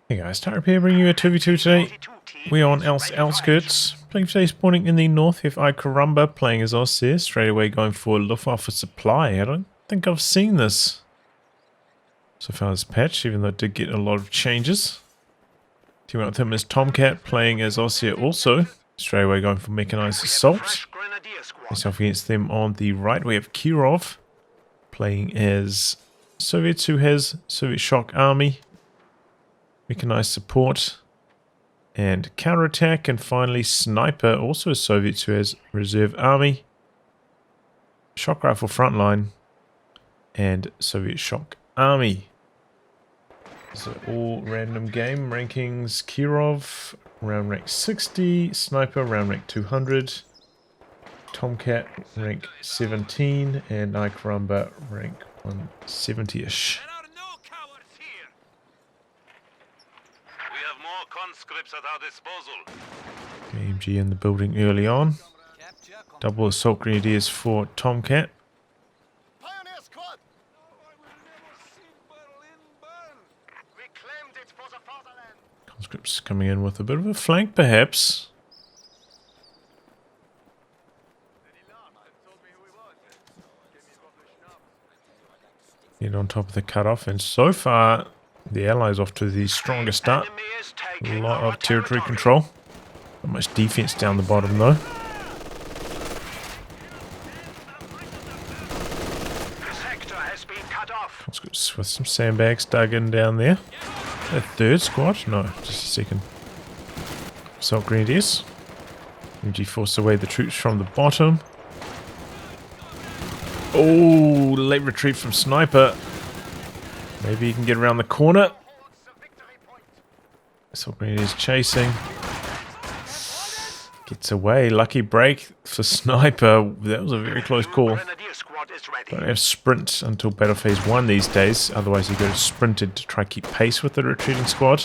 Hey guys, Tyre here bringing you a 2v2 today. We're on Elst Outskirts. Playing today, spawning in the north with AyCaramba, playing as Ostheer, straight away going for Luftwaffe supply. I don't think I've seen this so far this patch, even though it did get a lot of changes. Teaming up with him is TomCat, playing as Ostheer also, straight away going for Mechanized assault. Myself against them on the right, we have KIROV, playing as Soviets who has Soviet Shock Army. Mechanized support and counterattack, and finally Sniper, also a Soviet who has reserve army, shock rifle frontline, and Soviet shock army. So all random game rankings. KIROV round rank 60, Sniper round rank 200, TomCat rank 17, and AyCaramba rank 170-ish. Conscripts at our disposal. AMG in the building early on. Double assault grenadiers for TomCat. Conscripts coming in with a bit of a flank, perhaps. Get on top of the cutoff, and so far the Allies off to the strongest start. A lot of territory control. Not much defense down the bottom though. Conscripts with some sandbags dug in down there. A third squad? No, just a second. Assault grenadiers. MG forced away the troops from the bottom. Oh, late retreat from Sniper. Maybe he can get around the corner. Assault grenadiers chasing. Gets away. Lucky break for Sniper. That was a very close call. Don't have sprint until battle phase 1 these days. Otherwise you go to sprinted to try to keep pace with the retreating squad.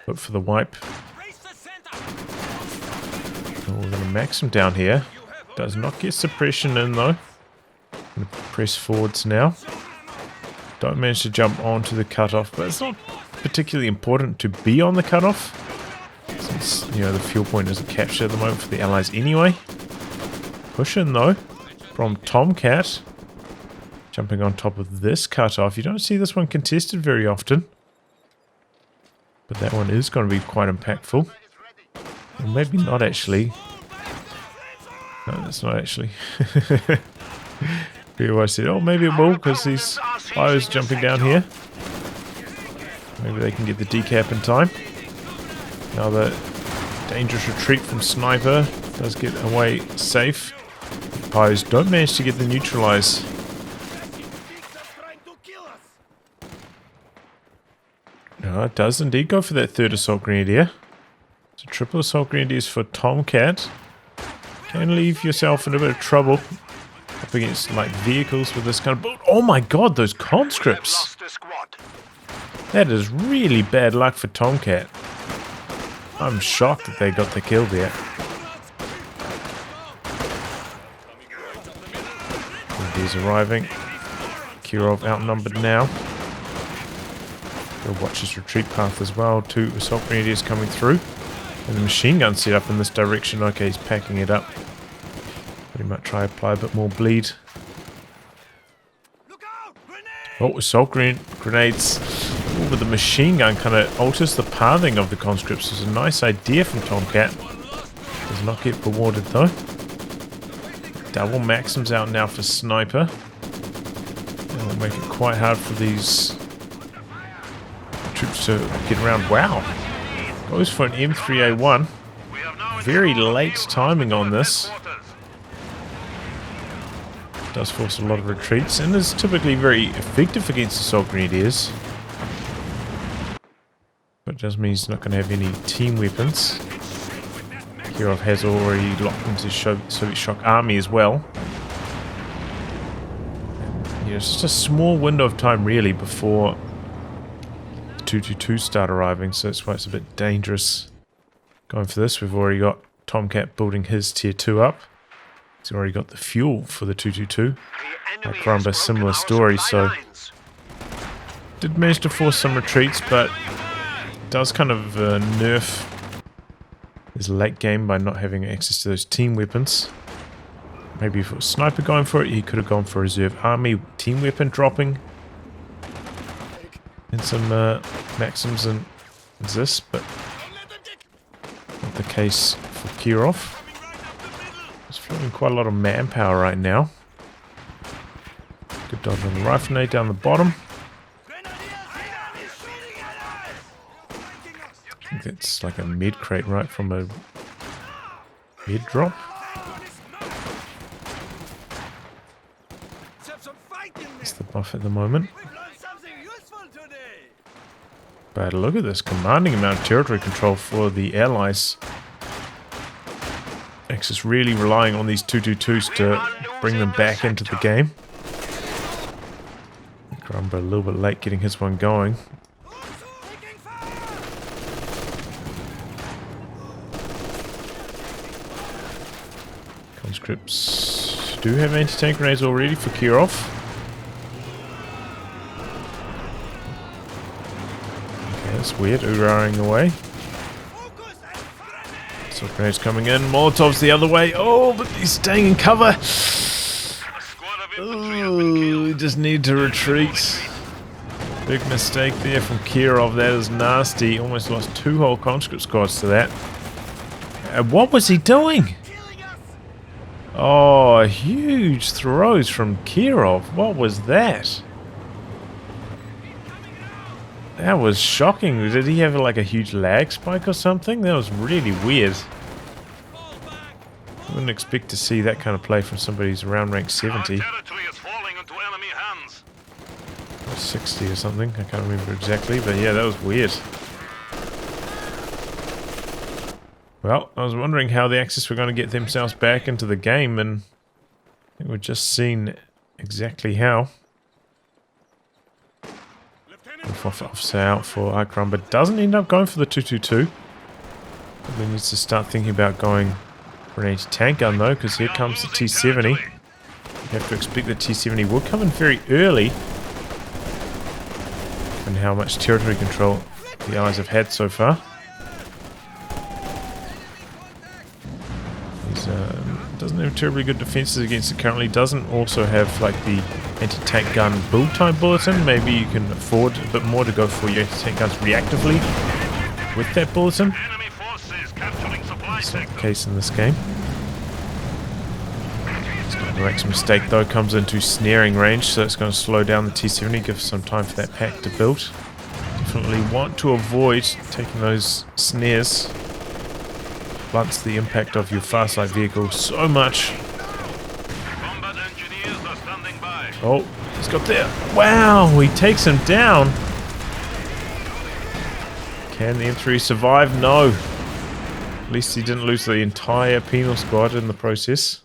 Look for the wipe. Oh, we're going to max him down here. Does not get suppression in though. Going to press forwards now. Don't manage to jump onto the cutoff, but it's not particularly important to be on the cutoff, since, you know, the fuel point isn't captured at the moment for the Allies anyway. Push in though, from TomCat. Jumping on top of this cutoff. You don't see this one contested very often, but that one is going to be quite impactful. Or maybe not actually. No, that's not actually. I said, oh, maybe it will, because these fires jumping down here. Maybe they can get the decap in time. Now the dangerous retreat from Sniper does get away safe. Pies don't manage to get the neutralize. No, it does indeed go for that third assault grenadier. So triple assault grenadiers for TomCat. Can leave yourself in a bit of trouble up against like vehicles with this kind of build. Oh my god, those conscripts! That is really bad luck for TomCat. I'm shocked that they got the kill there. He's arriving. KIROV outnumbered now. He'll watch his retreat path as well. 2 assault grenadiers coming through. And the machine gun set up in this direction. Okay, he's packing it up. Pretty much try to apply a bit more bleed. Oh, assault grenades. Ooh, but the machine gun kind of alters the pathing of the conscripts. It's a nice idea from TomCat. Does not get rewarded though. Double maxims out now for Sniper. It'll make it quite hard for these troops to get around. Wow. Goes for an M3A1. Very late timing on this. Does force a lot of retreats and is typically very effective against assault grenadiers. But it does mean he's not going to have any team weapons. KIROV has already locked into Soviet Shock Army as well. And, it's just a small window of time really before the 222 start arriving, so that's why it's a bit dangerous going for this. We've already got TomCat building his tier 2 up. He's already got the fuel for the 222. AyCaramba, similar story, so did manage to force some retreats, but does kind of nerf his late game by not having access to those team weapons. Maybe if it was Sniper going for it, he could have gone for Reserve Army team weapon dropping. And some Maxims and this, but not the case for KIROV. He's flowing quite a lot of manpower right now. Good dodge on the rifle nade down the bottom. I think that's like a med crate right from a med drop. That's the buff at the moment. But look at this commanding amount of territory control for the allies. Axis really relying on these 222s to bring them back into the game. AyCaramba a little bit late getting his one going. Conscripts do have anti-tank grenades already for KIROV. That's weird, Uraring away. So grenades coming in, Molotovs the other way. Oh, but he's staying in cover. Oh, he just need to retreat. Big mistake there from KIROV. That is nasty. Almost lost 2 whole conscript squads to that. What was he doing? Oh, huge throws from KIROV. What was that? That was shocking. Did he have like a huge lag spike or something? That was really weird. I wouldn't expect to see that kind of play from somebody who's around rank 70. Or 60 or something. I can't remember exactly, but yeah, that was weird. Well, I was wondering how the Axis were going to get themselves back into the game, and I think we've just seen exactly how. Luftwaffe out for AyCaramba. Doesn't end up going for the 222. Probably needs to start thinking about going for an anti-tank gun though, because here comes the T-70. You have to expect the T-70 will come in very early. And how much territory control the Allies have had so far. He doesn't have terribly good defenses against it currently. Doesn't also have like the anti-tank gun build time bulletin. Maybe you can afford a bit more to go for your anti-tank guns reactively with that bulletin. That's not the case in this game. Makes a mistake though, comes into snaring range, so it's going to slow down the T-70, give some time for that pack to build. Definitely want to avoid taking those snares. Blunts the impact of your fast light vehicle so much. Oh, he's got there. Wow, he takes him down. Can the M3 survive? No. At least he didn't lose the entire penal squad in the process.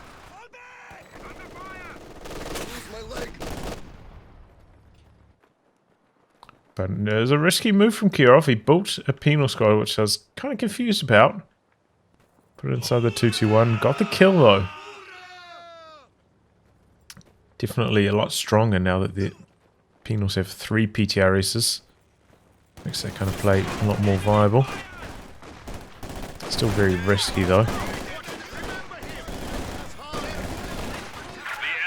But it was a risky move from KIROV. He built a penal squad, which I was kind of confused about. Put it inside the 221. Got the kill though. Definitely a lot stronger now that the penals have 3 PTRSs. Makes that kind of play a lot more viable. Still very risky though. The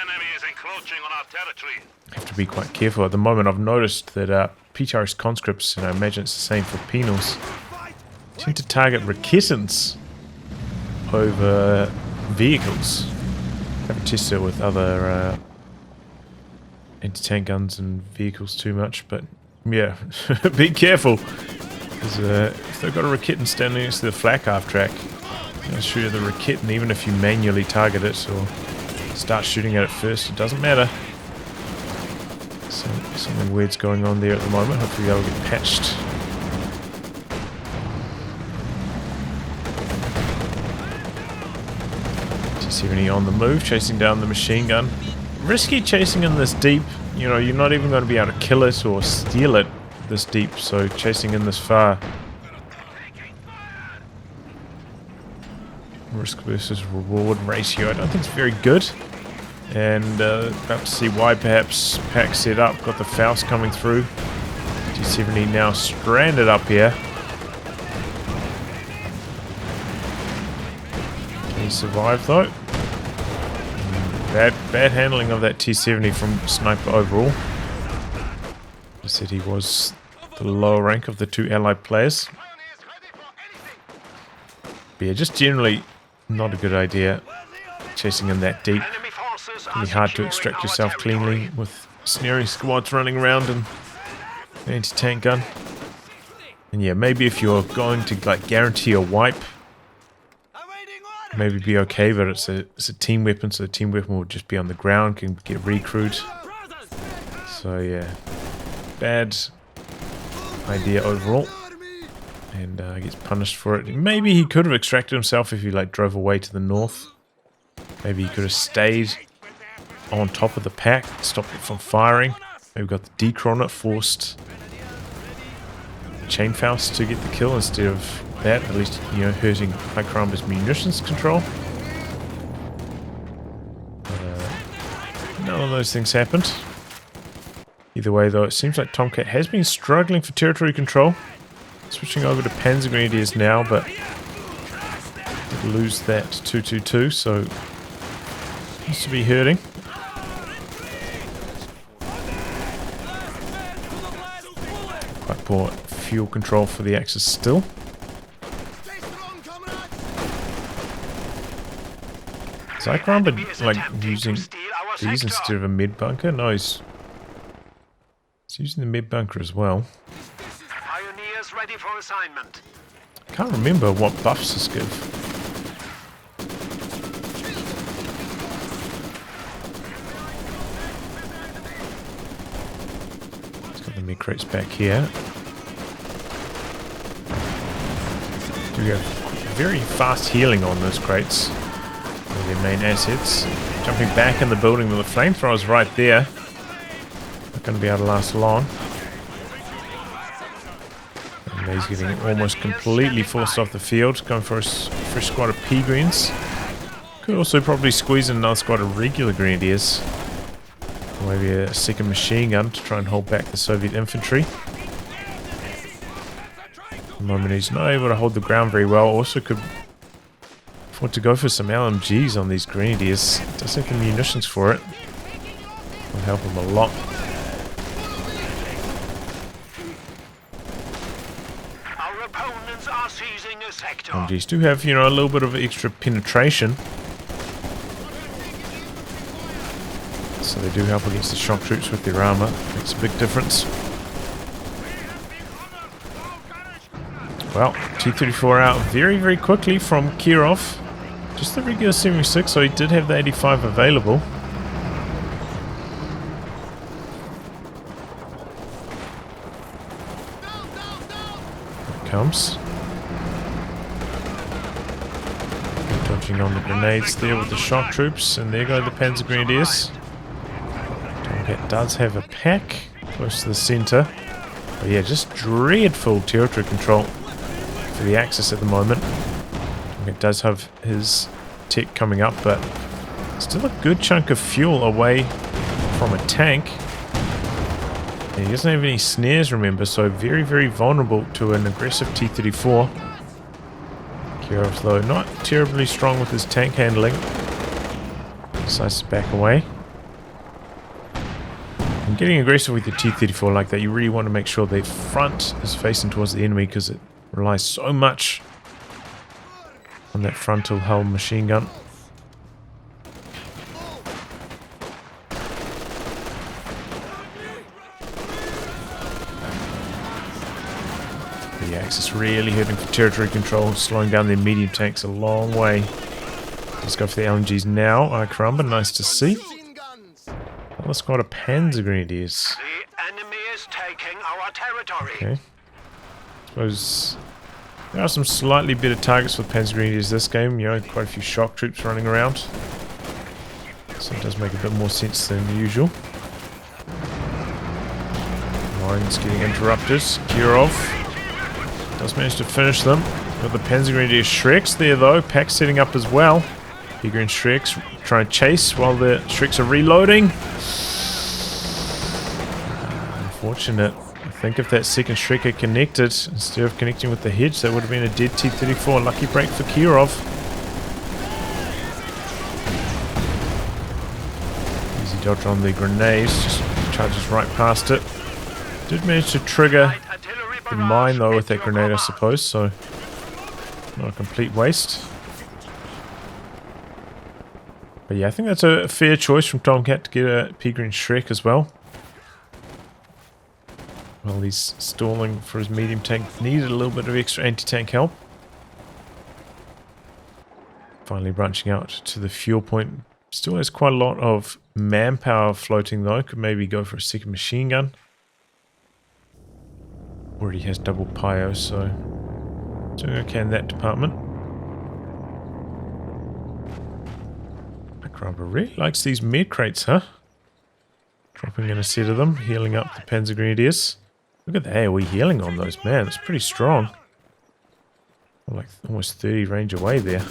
enemy is encroaching on our territory. Have to be quite careful. At the moment I've noticed that PTRS conscripts, and I imagine it's the same for penals, tend to target requisitants over vehicles. Haven't tested it with other anti-tank guns and vehicles too much, but yeah, be careful. Because if they've got a requitant standing next to the flak half track, you're going to shoot at the requitant even if you manually target it or start shooting at it first, it doesn't matter. So something weird's going on there at the moment. Hopefully they'll get patched. T-70 on the move, chasing down the machine gun. Risky chasing in this deep. You know, you're not even going to be able to kill it or steal it this deep, so chasing in this far. Risk versus reward ratio, I don't think it's very good. And about to see why perhaps pack set up. Got the Faust coming through. T-70 now stranded up here. He survived though. Bad handling of that T-70 from Sniper overall. I said he was the lower rank of the two allied players. But yeah, just generally not a good idea chasing him that deep. Enemy forces It can are be hard to securing extract our yourself territory. cleanly with snaring squads running around and an anti-tank gun. And yeah, maybe if you're going to like guarantee a wipe, maybe be okay, but it's a team weapon, so the team weapon will just be on the ground, can get recrewed. So yeah, bad idea overall, and gets punished for it. Maybe he could have extracted himself if he like drove away to the north. Maybe he could have stayed on top of the pack, stopped it from firing. Maybe got the decro on it, forced Chainfaust to get the kill instead of that, at least, you know, hurting AyCaramba's munitions control. None of those things happened. Either way though, it seems like TomCat has been struggling for territory control. Switching over to Panzer Grenadiers now, but did lose that 222, so seems to be hurting. Quite poor fuel control for the Axis still. Is AyCaramba like using these instead of a mid bunker? No, he's using the mid bunker as well. Pioneers ready for assignment. I can't remember what buffs this give. Let's got the mid crates back here. Do we have very fast healing on those crates? They're their main assets. Jumping back in the building with the flamethrowers right there. Not going to be able to last long. And he's getting almost completely forced off the field. Going for a fresh squad of P-Greens. Could also probably squeeze in another squad of regular Grenadiers. Or maybe a second machine gun to try and hold back the Soviet infantry. At the moment he's not able to hold the ground very well. Also could afford to go for some LMGs on these Grenadiers. Does have the munitions for it. Will help him a lot. Our opponents are seizing a sector. LMGs do have, you know, a little bit of extra penetration. So they do help against the shock troops with their armor. Makes a big difference. Well, T-34 out very, very quickly from KIROV. Just the regular 76, so he did have the 85 available. Here it comes. Dodging on the grenades there with the shock troops, and there go the Panzer Grenadiers. TomCat does have a pack close to the center. But yeah, just dreadful territory control for the Axis at the moment. It does have his tech coming up, but still a good chunk of fuel away from a tank. And he doesn't have any snares, remember, so very, very vulnerable to an aggressive T-34. KIROV, though, not terribly strong with his tank handling. Decides to back away. And getting aggressive with your T-34 like that, you really want to make sure the front is facing towards the enemy, because it relies so much on that frontal hull machine gun. The Axis really hurting for territory control, slowing down their medium tanks a long way. Let's go for the LMGs now. AyCaramba, nice to see. Another squad of Panzer Grenadiers. The enemy is taking our territory. Okay. Suppose there are some slightly better targets with Panzer Grenadiers this game. You know, quite a few shock troops running around. So it does make a bit more sense than usual. Lines getting interrupted. KIROV does manage to finish them. Got the Panzer Grenadier Shreks there though. Pack setting up as well. Bigger and Shreks trying to chase while the Shreks are reloading. Unfortunate. I think if that second Shrek had connected, instead of connecting with the hedge, that would have been a dead T-34. Lucky break for KIROV. dodge on the grenades, just charges right past it. Did manage to trigger the mine though with that grenade, I suppose, so not a complete waste. But yeah, I think that's a fair choice from TomCat to get a Peregrine Shrek as well. Well, he's stalling for his medium tank. Needed a little bit of extra anti-tank help. Finally branching out to the fuel point. Still has quite a lot of manpower floating though. Could maybe go for a second machine gun. Already has double pyro, so doing okay in that department. AyCaramba really likes these med crates, huh? Dropping in a set of them, healing up the Panzer Grenadiers. Look at the AoE healing on those, man. It's pretty strong. Like almost 30 range away there.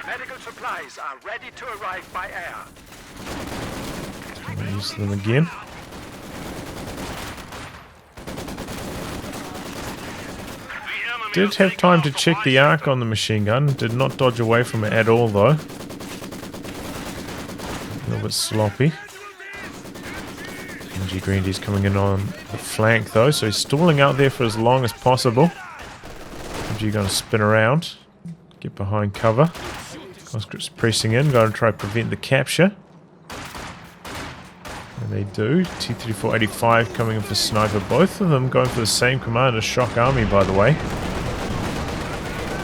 Medical supplies are ready to arrive by air. Use them again. Did have time to check the arc on the machine gun. Did not dodge away from it at all though. A little bit sloppy. MG Grenadiers coming in on the flank though, so he's stalling out there for as long as possible. MG going to spin around, get behind cover. Conscripts pressing in, going to try to prevent the capture. And they do. T-34-85 coming in for sniper. Both of them going for the same command as Shock Army, by the way.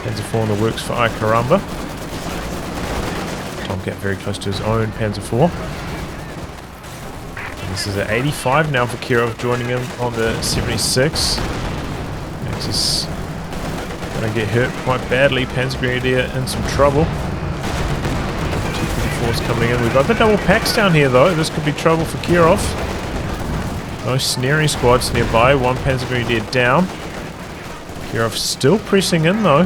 Panzer IV in the works for AyCaramba. TomCat very close to his own Panzer IV. And this is at 85 now for KIROV, joining him on the 76. Axis going to get hurt quite badly. Panzer Grenadier in some trouble. T-34's coming in. We've got the double packs down here though. This could be trouble for KIROV. No snaring squads nearby. One Panzer Grenadier down. KIROV still pressing in though.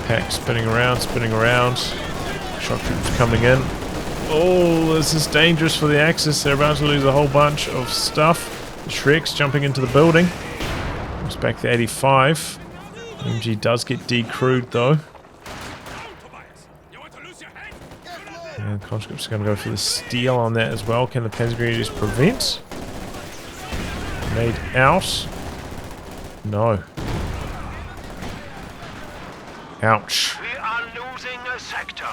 Pack spinning around, spinning around. Shock troops coming in. Oh, this is dangerous for the Axis. They're about to lose a whole bunch of stuff. The Shreks jumping into the building. Comes back to 85. MG does get decrewed though. And conscripts are going to go for the steal on that as well. Can the Panzer Grenadiers prevent? Made out. No. Ouch. We are losing a sector.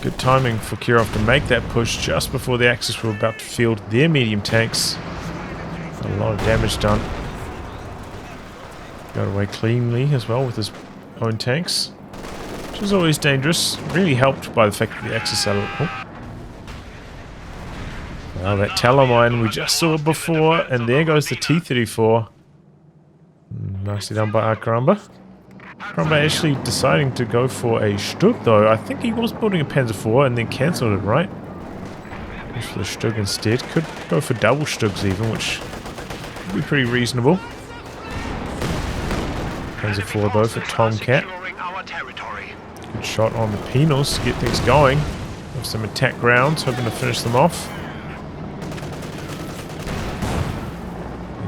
Good timing for KIROV to make that push just before the Axis were about to field their medium tanks. A lot of damage done. Got away cleanly as well with his own tanks. Which is always dangerous. Really helped by the fact that the Axis are... Oh. Well, that Talamine, we just saw it before, and there goes the T-34. Nicely done by AyCaramba. AyCaramba actually deciding to go for a Stug though. I think he was building a Panzer IV and then cancelled it, right? Goes for the Stug instead. Could go for double Stugs even, which would be pretty reasonable. Panzer IV though for TomCat. Good shot on the penals to get things going. Have some attack rounds, hoping to finish them off.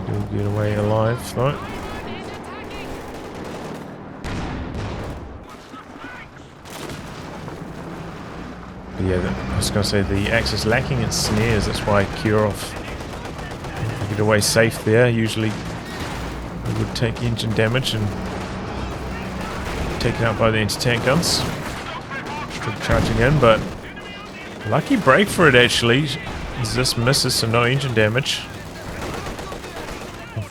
They do get away alive though. But yeah, I was going to say the Axis lacking in snares, that's why KIROV get away safe there. Usually they would take engine damage and taken out by the anti-tank guns. Still charging in, but lucky break for it actually. This misses, so no engine damage.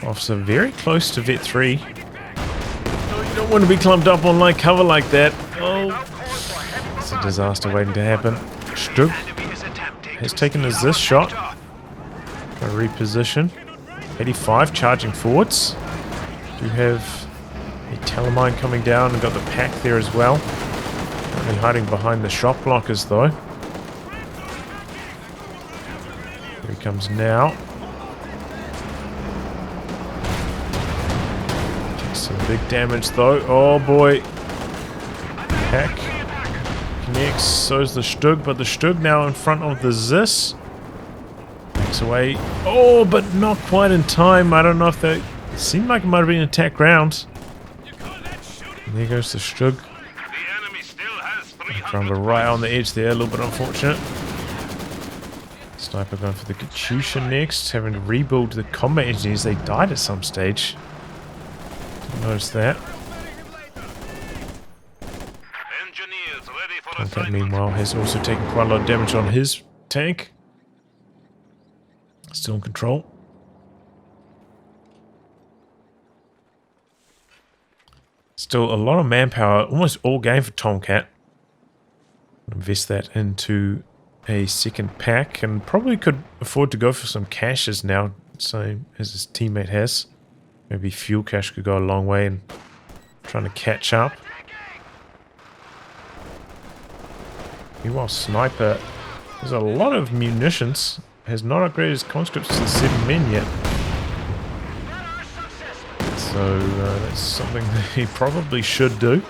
Officer very close to Vet 3. Oh, you don't want to be clumped up on light cover like that. Oh. It's a disaster waiting to happen. Stug has taken this shot. Got to reposition. 85 charging forwards. Do have a Talamine coming down and got the pack there as well. Currently hiding behind the shock blockers though. Here he comes now. Takes some big damage though. Oh boy. Pack. Connects, so's the Stug, but the Stug now in front of the Zis. Backs away. Oh, but not quite in time. I don't know if that... It seemed like it might have been an attack round. And there goes the Stug. The enemy still has 300. AyCaramba right on the edge there, a little bit unfortunate. Sniper going for the Katyusha next, having to rebuild the combat engineers. They died at some stage. Didn't notice that. Engineers ready for TomCat assignment. meanwhile has also taken quite a lot of damage on his tank. Still in control. Still a lot of manpower, almost all game for TomCat. Invest that into a second pack and probably could afford to go for some caches now, same as his teammate has. Maybe fuel cache could go a long way in trying to catch up. Meanwhile, Sniper has a lot of munitions. Has not upgraded his conscripts to 7 men yet. So that's something that he probably should do.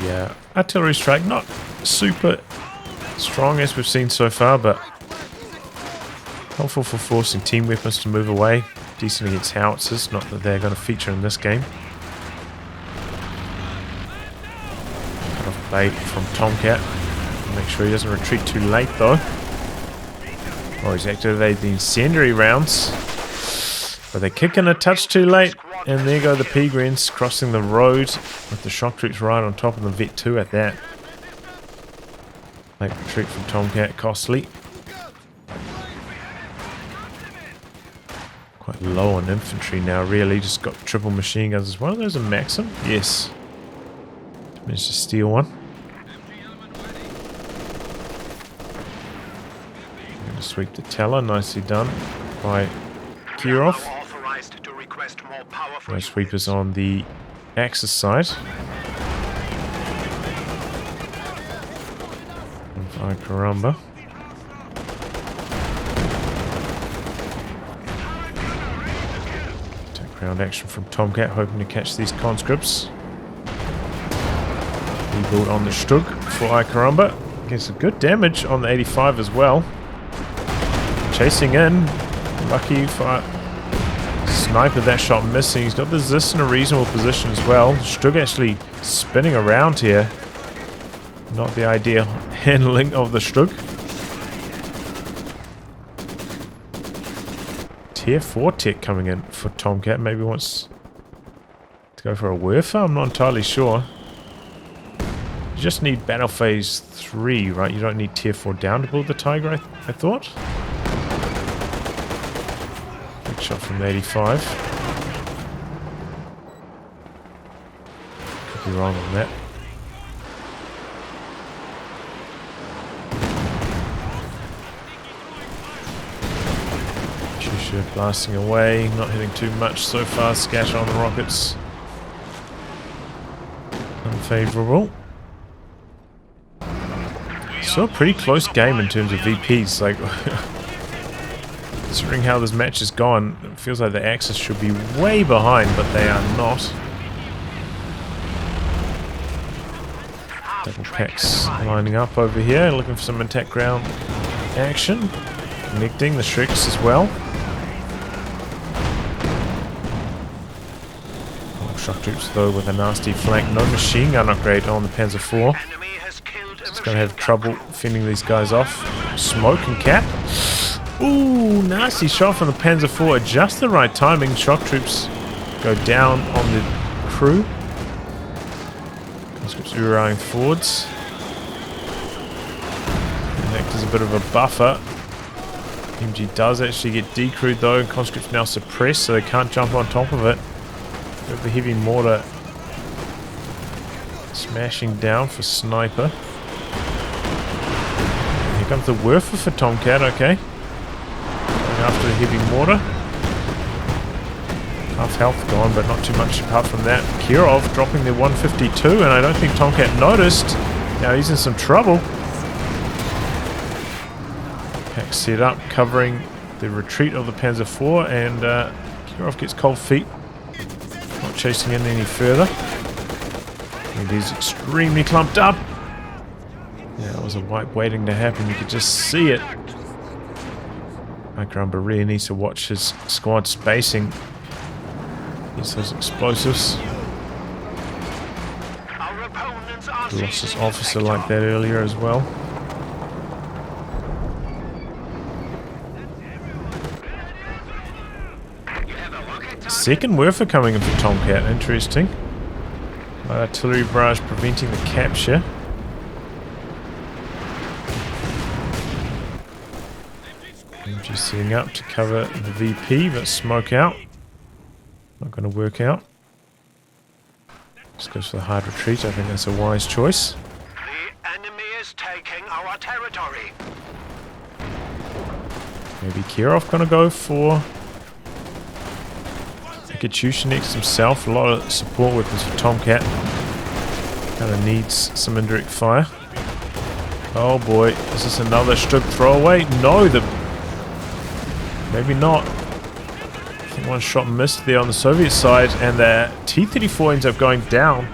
Yeah, artillery strike not super strong as we've seen so far, but helpful for forcing team weapons to move away. Decent against howitzers, not that they're going to feature in this game. Cut off bait from TomCat. Make sure he doesn't retreat too late though. Oh, he's activated the incendiary rounds. But they're kicking a touch too late. And there go the Peregrines crossing the road with the shock troops right on top of the Vet 2 at that. Late retreat from TomCat, costly. Quite low on infantry now, really. Just got triple machine guns as well. There's a Maxim. Yes. Managed to steal one. Going to sweep the teller. Nicely done by KIROV. No sweepers on the Axis side. And AyCaramba. Take ground action from TomCat, hoping to catch these conscripts. Rebuild on the Stug for AyCaramba. Gets a good damage on the 85 as well. Chasing in. Lucky for Sniper, that shot missing. He's got the Zis in a reasonable position as well. Stug actually spinning around here. Not the ideal handling of the Stug. Tier 4 tech coming in for TomCat. Maybe wants to go for a Werfer? I'm not entirely sure. You just need Battle Phase 3, right? You don't need Tier 4 down to build the Tiger, I thought. Big shot from the 85. Could be wrong on that. Shusha blasting away, not hitting too much so far. Scatter on the rockets. Unfavorable. Still a pretty close game in terms of VPs. Like, considering how this match has gone, it feels like the Axis should be way behind, but they are not. Double packs lining up over here, looking for some attack ground action. Connecting the Shreks as well. Shock troops though with a nasty flank. No machine gun upgrade on the Panzer IV. It's going to have trouble fending these guys off. Smoke and cap. Ooh, nasty shot from the Panzer IV. Just the right timing. Shock troops go down on the crew. Conscripts rerouting forwards. And act as a bit of a buffer. MG does actually get decrewed though. Conscripts now suppressed, so they can't jump on top of it. Got the heavy mortar smashing down for Sniper. Here comes the Werfer for TomCat, okay. Going after the heavy mortar. Half health gone, but not too much apart from that. KIROV dropping their 152, and I don't think TomCat noticed. Now he's in some trouble. Pack set up, covering the retreat of the Panzer IV, and KIROV gets cold feet. Not chasing in any further. It is extremely clumped up. Yeah, it was a wipe waiting to happen. You could just see it. AyCaramba really needs to watch his squad spacing. Use those explosives. Our opponents are He lost his seizing a officer sector. like that earlier as well. You have a rocket target. Second Werfer coming in for TomCat. Interesting. Artillery barrage preventing the capture. MG setting up to cover the VP, but smoke out. Not going to work out. Just goes for the hard retreat. I think that's a wise choice. The enemy is taking our territory. Maybe KIROV going to go for KOH2 next himself. A lot of support weapons for TomCat. Kind of needs some indirect fire. Oh boy, is this another Stug throwaway? No, maybe not. I think one shot missed there on the Soviet side, and the T-34 ends up going down.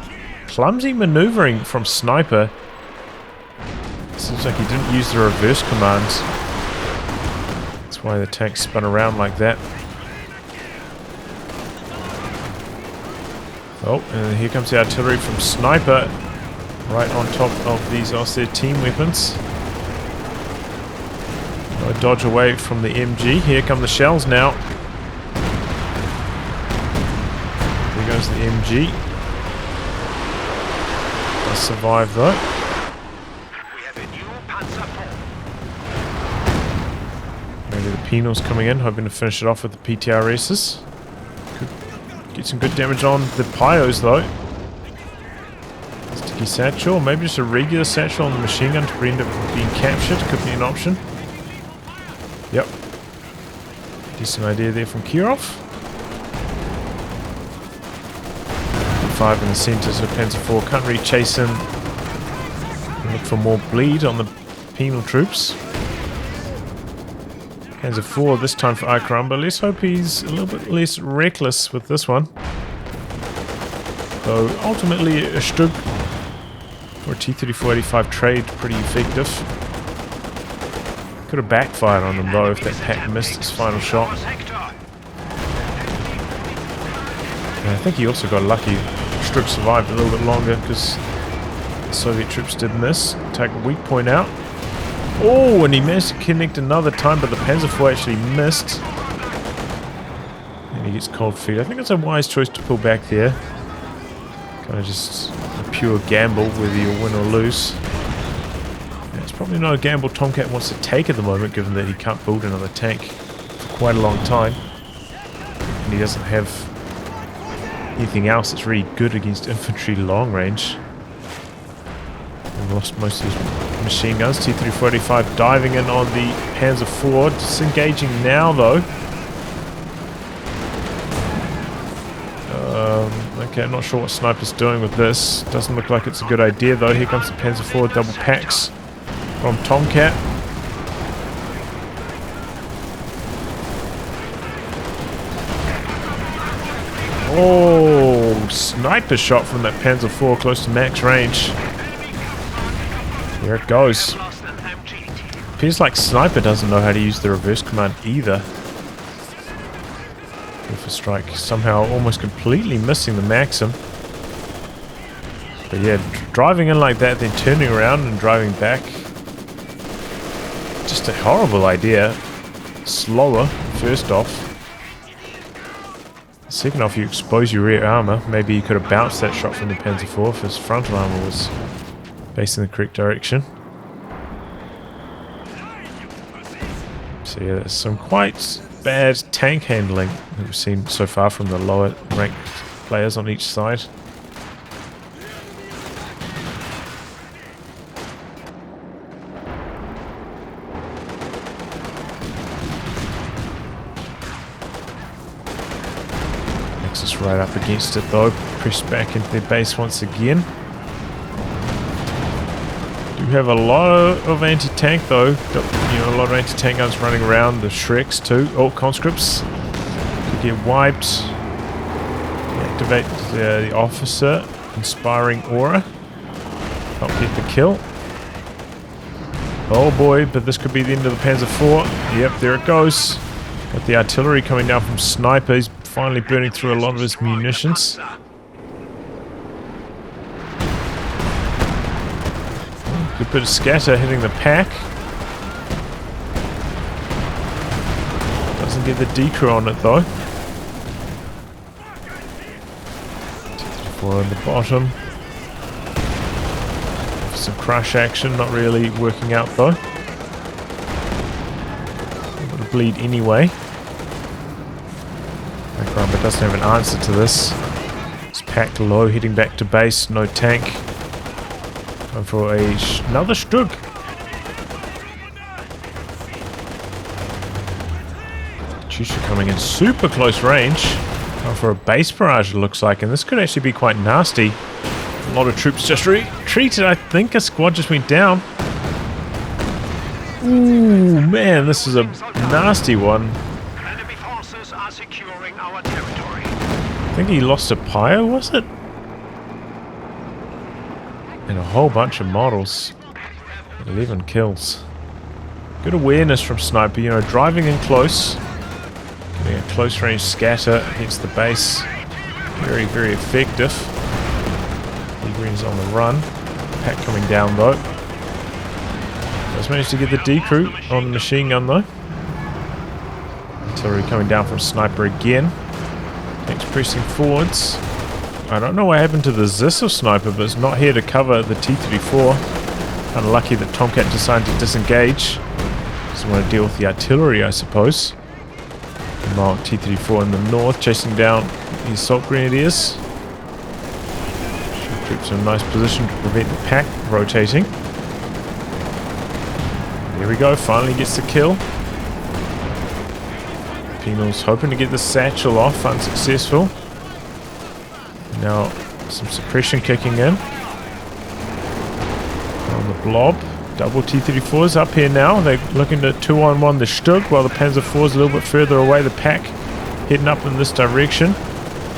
Clumsy maneuvering from Sniper. Seems like he didn't use the reverse commands. That's why the tank spun around like that. Oh, and here comes the artillery from Sniper. Right on top of these Ostheer team weapons. No dodge away from the MG. Here come the shells now. There goes the MG. Does survive though. We have a new Panzer IV. Maybe the penals coming in, hoping to finish it off with the PTRSs. Could get some good damage on the Pyos though. Sticky satchel, maybe just a regular satchel on the machine gun to prevent it from being captured. Could be an option. Yep. Decent idea there from KIROV. 5 in the centre, so Panzer IV can't really chase in. Look for more bleed on the penal troops. Panzer IV this time for AyCaramba. Let's hope he's a little bit less reckless with this one. Though ultimately a Stug or a T-34-85 trade pretty effective. Could have backfired on them though if that pack missed his final shot. Our sector. And I think he also got lucky. Stug survived a little bit longer because the Soviet troops did miss. Take a weak point out. Oh, and he managed to connect another time, but the Panzer IV actually missed. And he gets cold feet. I think it's a wise choice to pull back there. Kind of just a pure gamble whether you win or lose. And it's probably not a gamble TomCat wants to take at the moment, given that he can't build another tank for quite a long time. And he doesn't have anything else that's really good against infantry long range. We've lost most of his machine guns. T-34-85 diving in on the Panzer IV. Disengaging now though. Okay, I'm not sure what Sniper's doing with this. Doesn't look like it's a good idea though. Here comes the Panzer IV double packs from TomCat. Oh, Sniper shot from that Panzer IV close to max range. There it goes. Lost an MG. Appears like Sniper doesn't know how to use the reverse command either. With a strike somehow almost completely missing the Maxim. But yeah, driving in like that, then turning around and driving back. Just a horrible idea. Slower, first off. Second off, you expose your rear armor. Maybe you could have bounced that shot from the Panzer IV if his frontal armor was facing the correct direction. So yeah, there's some quite bad tank handling that we've seen so far from the lower ranked players on each side. Nexus right up against it though, pressed back into their base once again. Do have a lot of anti-tank though. Got, you know, a lot of anti-tank guns running around. The Shreks too. Oh, conscripts could get wiped. Deactivate the officer. Inspiring aura. Help get the kill. Oh boy, but this could be the end of the Panzer IV. Yep, there it goes. Got the artillery coming down from Sniper. He's finally burning through a lot of his munitions. Good bit of scatter hitting the pack. Doesn't get the decrew on it though. T-34 on the bottom. Some crush action, not really working out though. A bit of bleed anyway. AyCaramba doesn't have an answer to this. It's packed low, heading back to base, no tank. Going for another Stug. Chusha coming in super close range. Going for a base barrage it looks like, and this could actually be quite nasty. A lot of troops just retreated. I think a squad just went down. Ooh, man, this is a nasty one. Enemy forces are securing our territory. I think he lost a pyre, was it? And a whole bunch of models. 11 kills. Good awareness from Sniper, you know, driving in close. Getting a close range scatter against the base. Very, very effective. Green's on the run. Pack coming down though. Just managed to get the decrew on the machine gun though. Artillery coming down from Sniper again. Tanks pressing forwards. I don't know what happened to the Zis of Sniper, but it's not here to cover the T-34. Kind of lucky that TomCat decided to disengage. Doesn't want to deal with the artillery, I suppose. Meanwhile, T-34 in the north chasing down the assault grenadiers. Troops in a nice position to prevent the pack rotating. There we go, finally gets the kill. Penal's hoping to get the satchel off, unsuccessful. Now some suppression kicking in. On the blob. Double T-34s up here now. They're looking to 2-on-1 the Stug while the Panzer IV's a little bit further away. The pack heading up in this direction.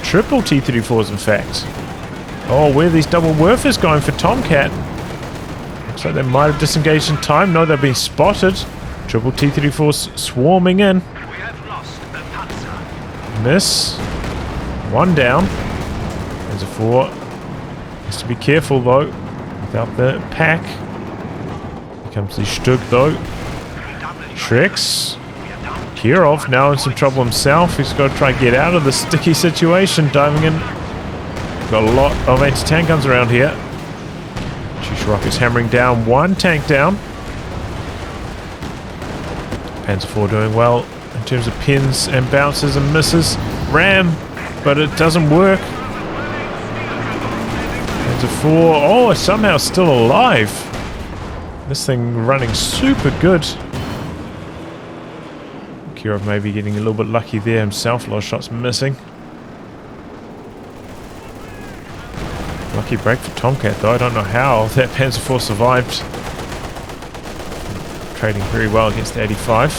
Triple T-34s in fact. Oh, where are these double Werfers going for TomCat? Looks like they might have disengaged in time. No, they've been spotted. Triple T-34s swarming in. We have lost the Panzer. Miss. One down. There's a 4. Has to be careful though. Without the pack. Here comes the Stug though. Tricks. KIROV now in some trouble himself. He's got to try and get out of the sticky situation. Diving in. Got a lot of anti-tank guns around here. Chusha rockets hammering down. One tank down. Panzer IV doing well in terms of pins and bounces and misses. Ram, but it doesn't work. Panzer IV, oh, somehow still alive. This thing running super good. KIROV maybe getting a little bit lucky there himself. A lot of shots missing. Lucky break for TomCat though. I don't know how that Panzer IV survived. Trading very well against the 85.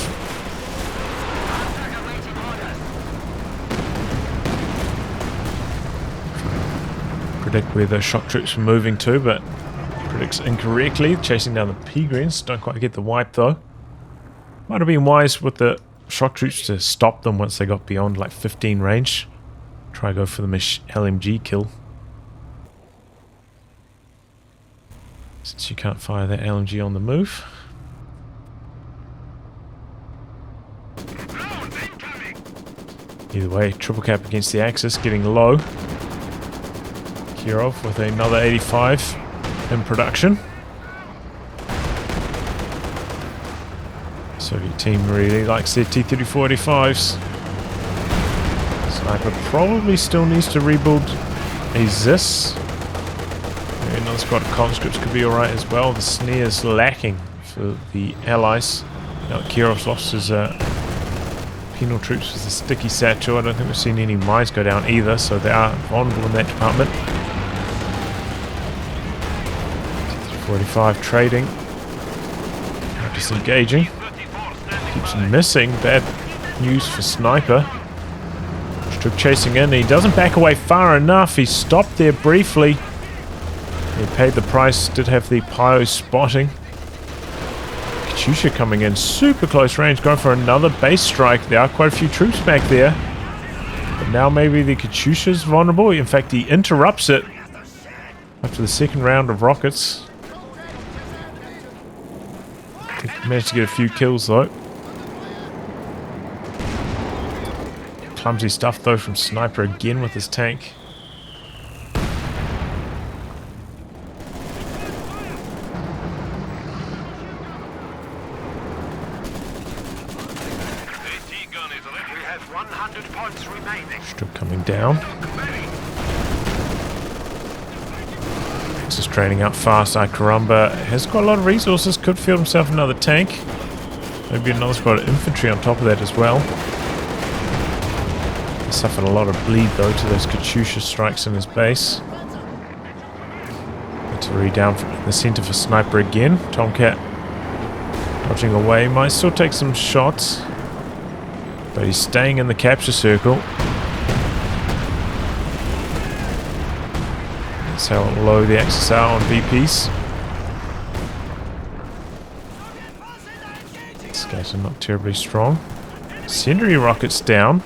Predict where the shock troops were moving to, but predicts incorrectly. Chasing down the P-Greens. Don't quite get the wipe though. Might have been wise with the shock troops to stop them once they got beyond like 15 range. Try to go for the LMG kill. Since you can't fire that LMG on the move. Either way, triple cap against the Axis, getting low. KIROV with another 85 in production. Soviet team really likes their T-34 85s. Sniper probably still needs to rebuild a Zis. Another squad of conscripts could be alright as well. The Snare's lacking for the Allies. Now KIROV's lost his penal troops with the sticky satchel. I don't think we've seen any mines go down either, so they are vulnerable in that department. 45 trading. Not disengaging. Keeps missing. Bad news for Sniper. Stug chasing in. He doesn't back away far enough. He stopped there briefly. He paid the price, did have the pyro spotting. Katyusha coming in super close range, going for another base strike. There are quite a few troops back there. But now maybe the Katyusha's vulnerable. In fact, he interrupts it after the second round of rockets. He managed to get a few kills though. Clumsy stuff though from Sniper again with his tank. We have 100 points remaining. Still coming down. Just training up fast. AyCaramba has got a lot of resources. Could field himself another tank. Maybe another squad of infantry on top of that as well. He suffered a lot of bleed though to those Katyusha strikes in his base. Artillery down in the center for Sniper again. TomCat dodging away. Might still take some shots, but he's staying in the capture circle. That's how low the axes are on VPs. Scats are not terribly strong. Incendiary rockets down.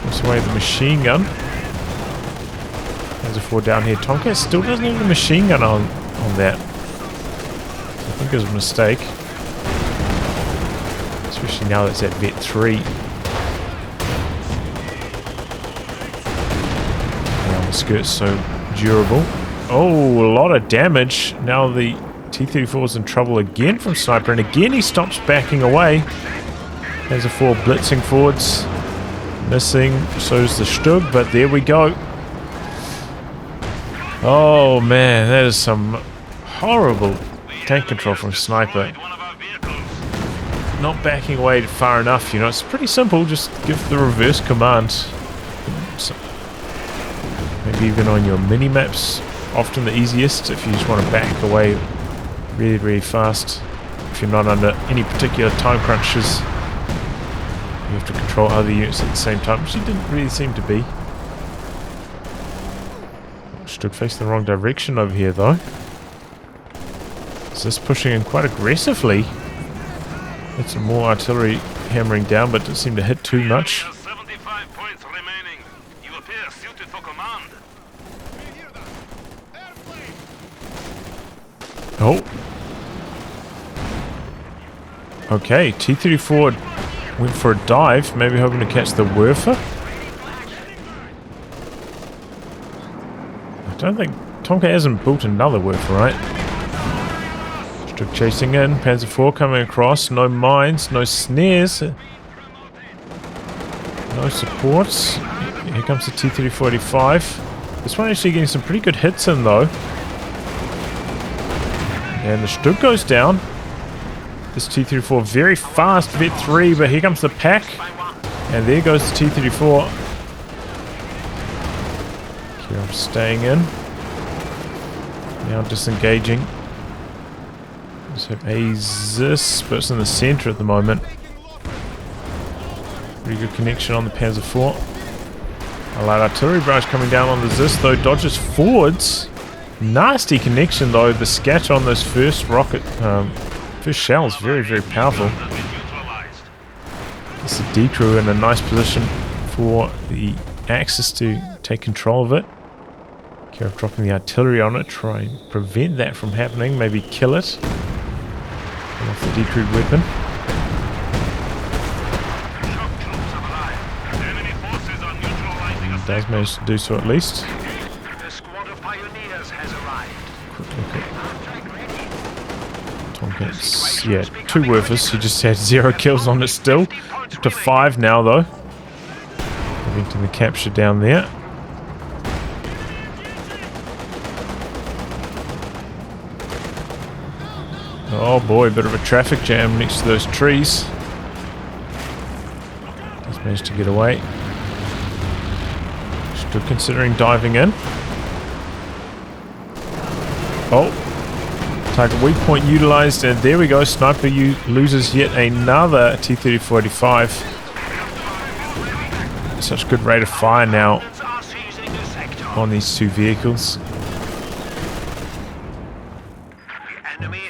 Takes away the machine gun. There's a 4 down here. TomCat still doesn't have the machine gun on that. I think it was a mistake. Especially now that's at Vet 3. And the skirt's so durable. Oh, a lot of damage. Now the T-34 is in trouble again from Sniper, and again he stops backing away. There's a 4 blitzing forwards. Missing, so's the Stug, but there we go. Oh man, that is some horrible tank control from Sniper. Not backing away far enough, you know. It's pretty simple, just give the reverse command. So, maybe even on your mini-maps, often the easiest if you just want to back away really, really fast. If you're not under any particular time crunches, you have to control other units at the same time, which he didn't really seem to be. Stood facing the wrong direction over here though. Is this pushing in quite aggressively? Had some more artillery hammering down, but didn't seem to hit too much. 75 points remaining. You appear suited for command. Oh. Okay, T-34 went for a dive, maybe hoping to catch the Werfer. I don't think TomCat hasn't built another Werfer, right? Still chasing in, Panzer IV coming across, no mines, no snares, no supports. Here comes the T-34-85. This one actually getting some pretty good hits in though. And the Stug goes down. This T-34 very fast, Vet 3, but here comes the pack. And there goes the T-34. KIROV staying in. Now disengaging. Just have Azis, but it's in the center at the moment. Pretty good connection on the Panzer IV. A light artillery barrage coming down on the Zis, though dodges forwards. Nasty connection though. The scat on this first rocket, first shell is very, very powerful. It's the D crew in a nice position for the Axis to take control of it. KIROV dropping the artillery on it, try and prevent that from happening, maybe kill it. Get off the D crew weapon. And does manage to do so at least. The squad of pioneers has arrived. Quick look at TomCat's, yeah, 2 Werfers. He just had 0 kills on it still. Up to 5 now though. Preventing the capture down there. Oh boy, a bit of a traffic jam next to those trees. Just managed to get away. Still considering diving in. Oh. Target weak point utilized, and there we go. Sniper loses yet another T-34-85. Such good rate of fire now on these 2 vehicles.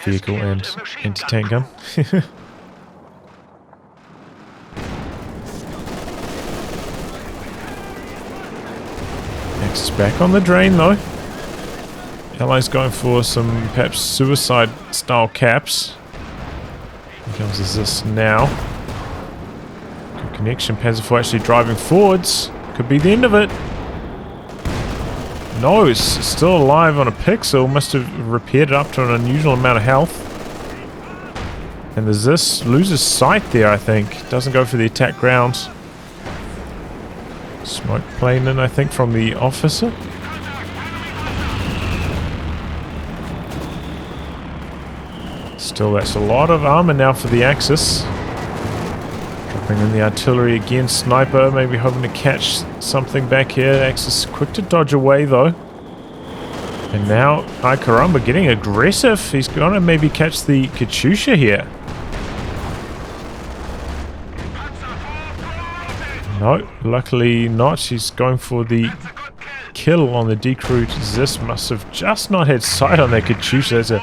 vehicle and anti-tank gun. Axis back on the drain though. Allies going for some perhaps suicide style caps. Here comes this now. Good connection. Panzer IV actually driving forwards. Could be the end of it. No, it's still alive on a pixel. Must have repaired it up to an unusual amount of health. And there's this. Loses sight there, I think. Doesn't go for the attack ground. Smoke plane in, I think, from the officer. Still, that's a lot of armor now for the Axis. Dropping in the artillery again. Sniper, maybe hoping to catch something back here. Axis quick to dodge away, though. And now, AyCaramba getting aggressive. He's going to maybe catch the Katyusha here. No, luckily not. She's going for the kill on the decrewed Zis. Must have just not had sight on that Katyusha. That's a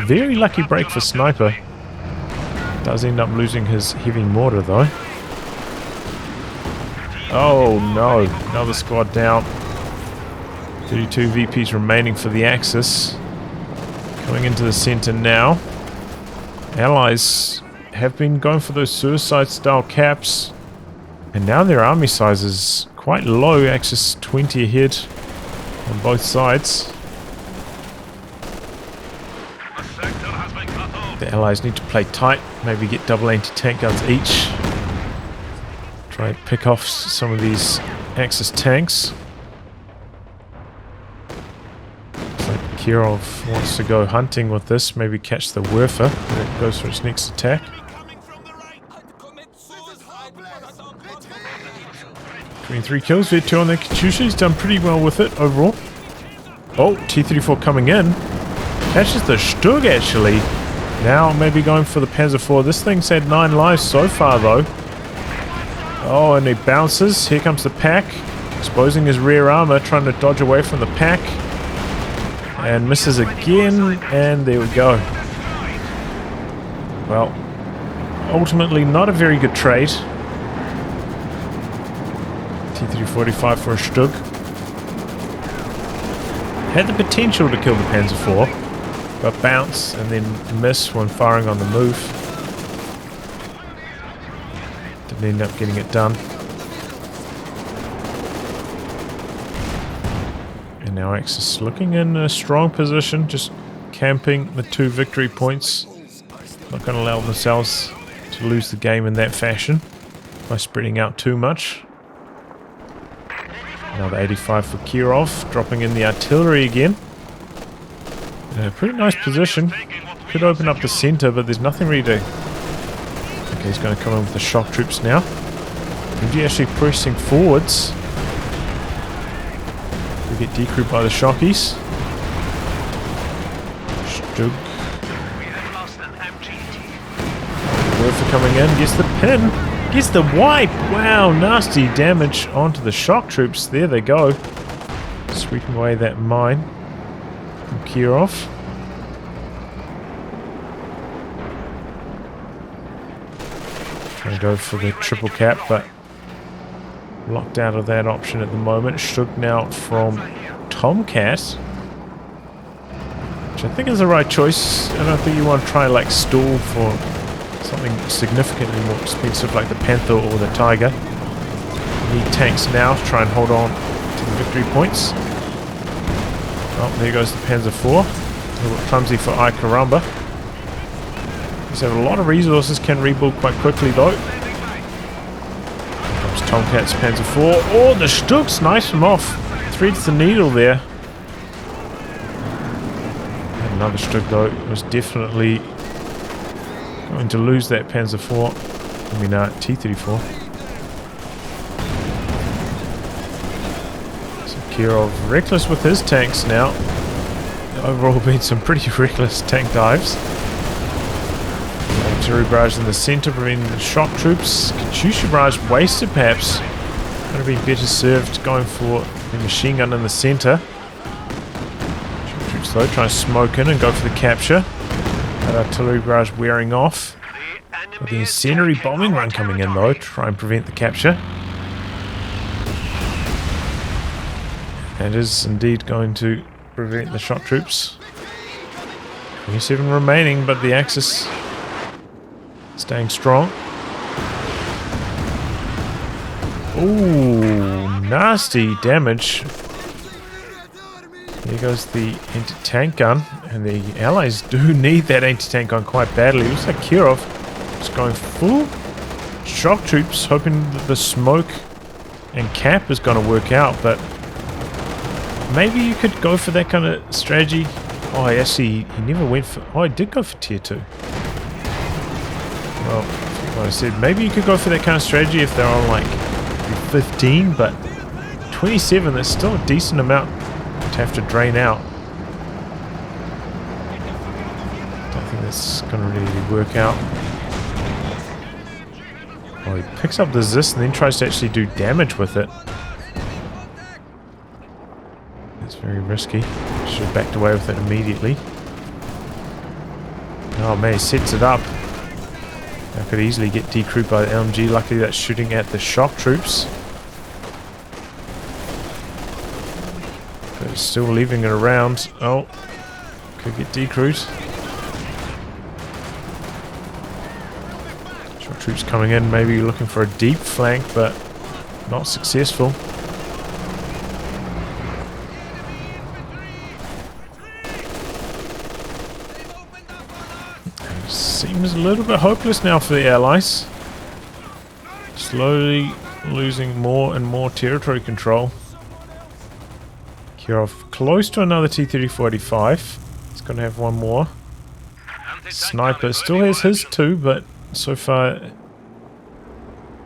very lucky break for Sniper. Does end up losing his heavy mortar though. Oh no, another squad down. 32 VPs remaining for the Axis. Coming into the center now. Allies have been going for those suicide style caps. And now their army size is quite low. Axis 20 ahead on both sides. The Allies need to play tight. Maybe get double anti-tank guns each. Try and pick off some of these Axis tanks. Looks like KIROV wants to go hunting with this. Maybe catch the Werfer. That goes for its next attack. 23 kills, we had 2 on the Katyusha. He's done pretty well with it overall. Oh, T-34 coming in. Catches the Stug actually. Now maybe going for the Panzer IV. This thing's had 9 lives so far though. Oh, and he bounces. Here comes the pack. Exposing his rear armor, trying to dodge away from the pack. And misses again. And there we go. Well, ultimately not a very good trade. T-345 for a Stug. Had the potential to kill the Panzer IV, but bounce and then miss when firing on the move. Didn't end up getting it done. And now Axis looking in a strong position, just camping the 2 victory points. Not going to allow themselves to lose the game in that fashion by spreading out too much. Another 85 for KIROV, dropping in the artillery again. In a pretty nice position. Could open up the center, but there's nothing really to... Okay, he's going to come in with the shock troops now. MG actually pressing forwards. We get decrewed by the shockies. Stug. Werfer coming in, gets the pin. Gets the wipe! Wow, nasty damage onto the shock troops. There they go. Sweeping away that mine from KIROV. Trying to go for the triple cap, but locked out of that option at the moment. Stug now from TomCat, which I think is the right choice. I don't think you want to try like stall for something significantly more expensive like the Panther or the Tiger. You need tanks now to try and hold on to the victory points. Oh, there goes the Panzer IV. A little bit clumsy for AyCaramba. He's have a lot of resources, can rebuild quite quickly though. Here comes TomCat's Panzer IV. Oh, the Stug's nice him off. Threads the needle there. And another Stug though. It was definitely going to lose that Panzer IV. I mean, T-34. So KIROV reckless with his tanks now. Overall been some pretty reckless tank dives. Artillery barrage in the center, preventing the shock troops. Katyusha barrage wasted perhaps. Could have been better served going for the machine gun in the center. Shock troops though try to smoke in and go for the capture. That artillery barrage wearing off. With the incendiary bombing run coming in though, try and prevent the capture. That is indeed going to prevent the shock troops. 27 remaining, but the Axis staying strong. Ooh, nasty damage. There goes the anti-tank gun, and the Allies do need that anti-tank gun quite badly. Looks like KIROV is going full shock troops, hoping that the smoke and cap is going to work out, but maybe you could go for that kind of strategy. Oh, actually, he never went for... Oh, he did go for tier 2. Well, like I said, maybe you could go for that kind of strategy if they're on, like, 15, but 27, that's still a decent amount to have to drain out. Don't think that's going to really work out. Oh, he picks up the Zis and then tries to actually do damage with it. It's very risky. Should have backed away with it immediately. Oh man, he sets it up. I could easily get decrewed by the LMG. Luckily that's shooting at the shock troops. But it's still leaving it around. Oh, could get decrewed. Shock troops coming in, maybe looking for a deep flank, but not successful. Seems a little bit hopeless now for the Allies. Slowly losing more and more territory control. KIROV close to another T-34-85. It's going to have one more. Sniper still has his too, but so far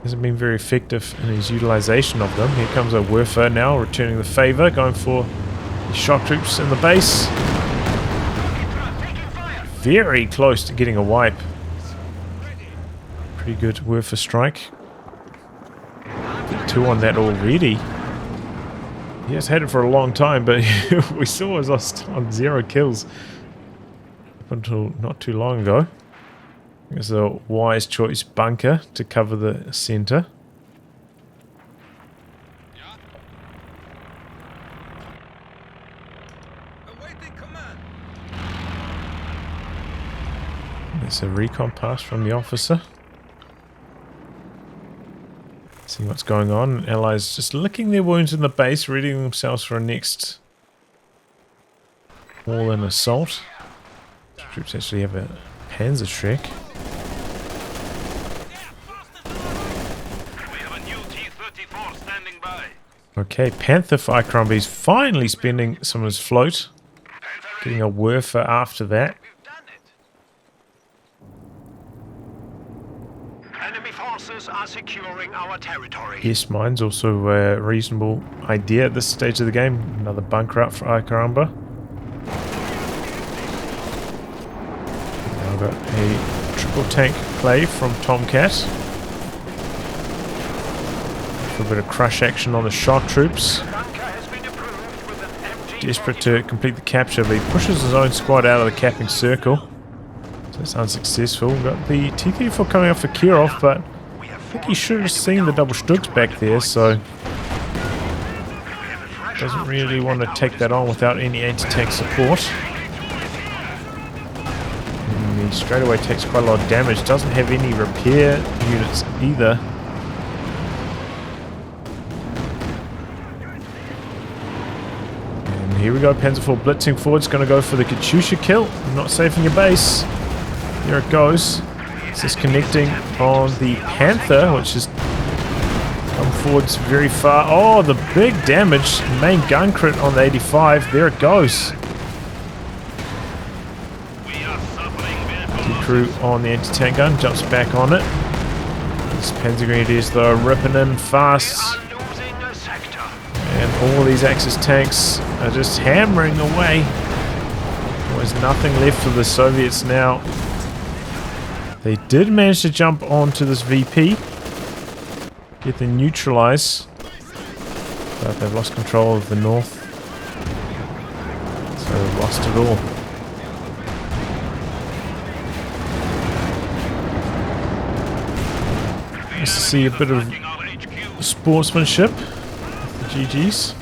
hasn't been very effective in his utilization of them. Here comes a Werfer now, returning the favor, going for the shock troops in the base. Very close to getting a wipe. Pretty good Werfer strike. Get 2 on that already. He has had it for a long time, but we saw us on 0 kills up until not too long ago. It was a wise choice bunker to cover the center. There's a recon pass from the officer. See what's going on. Allies just licking their wounds in the base, readying themselves for a next all-in assault. The troops actually have a Panzerschreck. We have a new T-34 standing by. Okay, Panther for AyCaramba is finally spending some of his float. Getting a Werfer after that. Enemy forces are securing our territory. Yes, mine's also a reasonable idea at this stage of the game. Another bunker up for AyCaramba. Now I've got a triple tank play from TomCat. A bit of crush action on the shock troops. Desperate to complete the capture, but he pushes his own squad out of the capping circle. So it's unsuccessful. We've got the T-34 coming up for KIROV, but I think he should have seen the double Stugs back there, so doesn't really want to take that on without any anti-tank support. And he straight away takes quite a lot of damage. Doesn't have any repair units either. And here we go, Panzer IV blitzing forward. It's going to go for the Katyusha kill. Not saving your base. Here it goes. It's just connecting on the Panther, which has come forwards very far. Oh, the big damage. Main gun crit on the 85. There it goes. Crew on the anti-tank gun. Jumps back on it. This Panzer Grenadiers, though, ripping in fast. And all these Axis tanks are just hammering away. There's nothing left for the Soviets now. They did manage to jump onto this VP, get them neutralized, but they've lost control of the north, so they've lost it all. Nice to see a bit of sportsmanship. The GGs.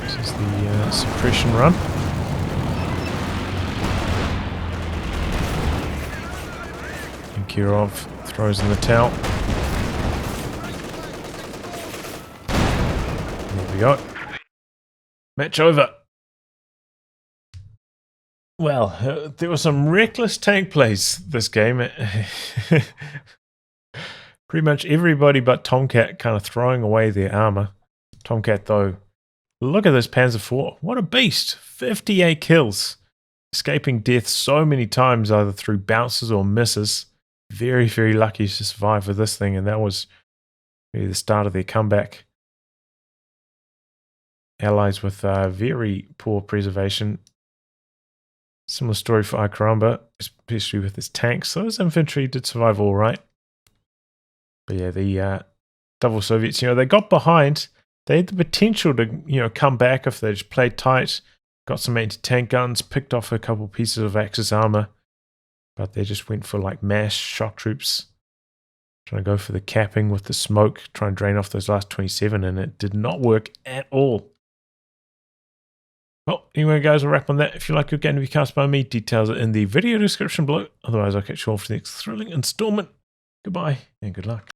This is the suppression run. And KIROV throws in the towel. There we go. Match over. Well, there was some reckless tank plays this game. Pretty much everybody but TomCat kind of throwing away their armor. TomCat, though, look at this Panzer IV. What a beast. 58 kills. Escaping death so many times, either through bounces or misses. Very, very lucky to survive with this thing, and that was really the start of their comeback. Allies with very poor preservation. Similar story for AyCaramba, especially with his tanks. So his infantry did survive all right. But yeah, the double Soviets, they got behind. They had the potential to, come back if they just played tight. Got some anti-tank guns, picked off a couple pieces of Axis armor. But they just went for like mass shock troops. Trying to go for the capping with the smoke, trying to drain off those last 27, and it did not work at all. Well, anyway, guys, we'll wrap on that. If you like your game to be cast by me, details are in the video description below. Otherwise, I'll catch you all for the next thrilling installment. Goodbye, and good luck.